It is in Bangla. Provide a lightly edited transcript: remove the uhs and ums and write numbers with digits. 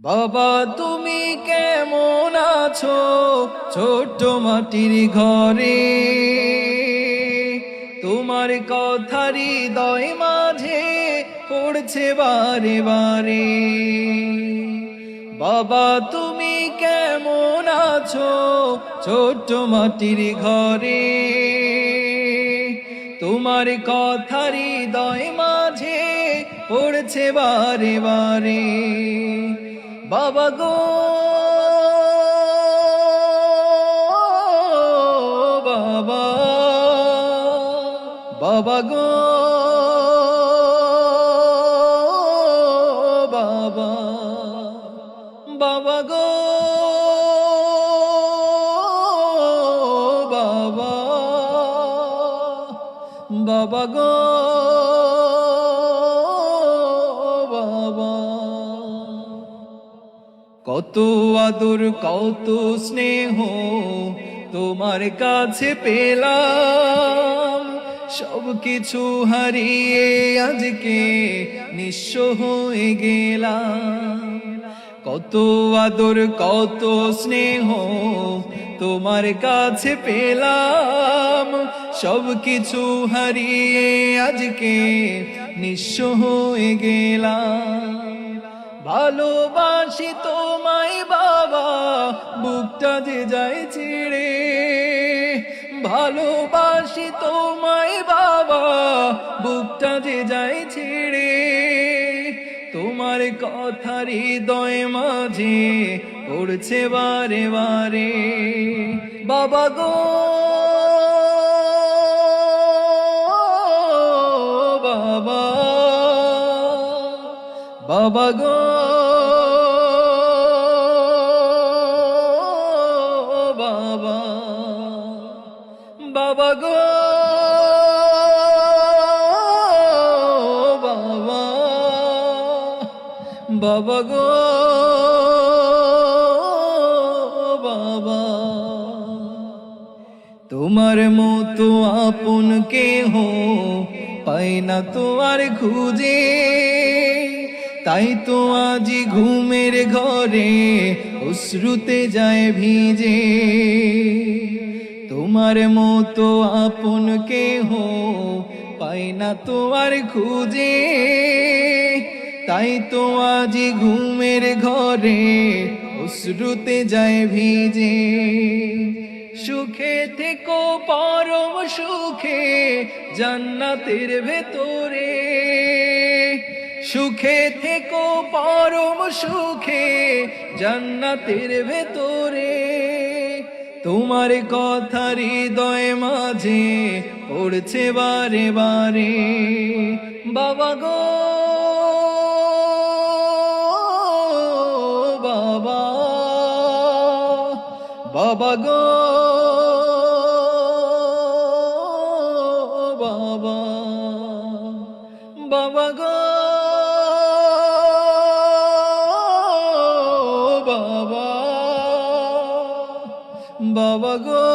বাবা তুমি কেমন আছো ছোট্ট মাটির ঘরে, তোমার কথা হৃদয় মাঝে পড়ছে বারে বারে। বাবা তুমি কেমন আছো ছোট্ট মাটির ঘরে, তোমার কথা হৃদয় মাঝে পড়ছে বারে বারে। বাবা গো বাবা, বাবা গো বাবা, বাবা গো বাবা, বাবা গো বাবা। কত আদর কত স্নেহ তোমার কাছে পেলাম, সব কিছু হারিয়ে আজকে নিঃস্ব হয়ে গেলাম। কত আদর কত স্নেহ তোমার কাছে পেলাম, সব কিছু হারিয়ে আজকে নিঃস্ব হয়ে গেলাম। ভালোবাসি তোমায় বাবা, বুকটা যে যায় ছিড়ে। ভালোবাসি তোমায় বাবা, বুকটা যে যায় ছিড়ে। তোমার কথা হৃদয় মাঝে পড়ছে বারে বারে। বাবা গো বাবা, বাবা গো বাবা, বাবা গো বাবা, বাবা গো বাবা। তোমার মতো আপন কেহ পাই না তো আর খুঁজে, তাই তো আজি ঘুমের ঘরে অশ্রুতে যায় ভিজে। তোমার মতো আপন কেহ পাই না তো আর খুঁজে, তাই তো আজি ঘুমের ঘরে অশ্রুতে যায় ভিজে। সুখে থেকো পরম সুখে জান্নাতের ভেতরে, সুখে থেকো পরম সুখে জান্নাতের ভেতরে। তোমার কথা হৃদয় মাঝে পড়ছে বারে বারে। বাবা গো বাবা, বাবা গো বাবা, বাবা গো বাবা, বাবা গো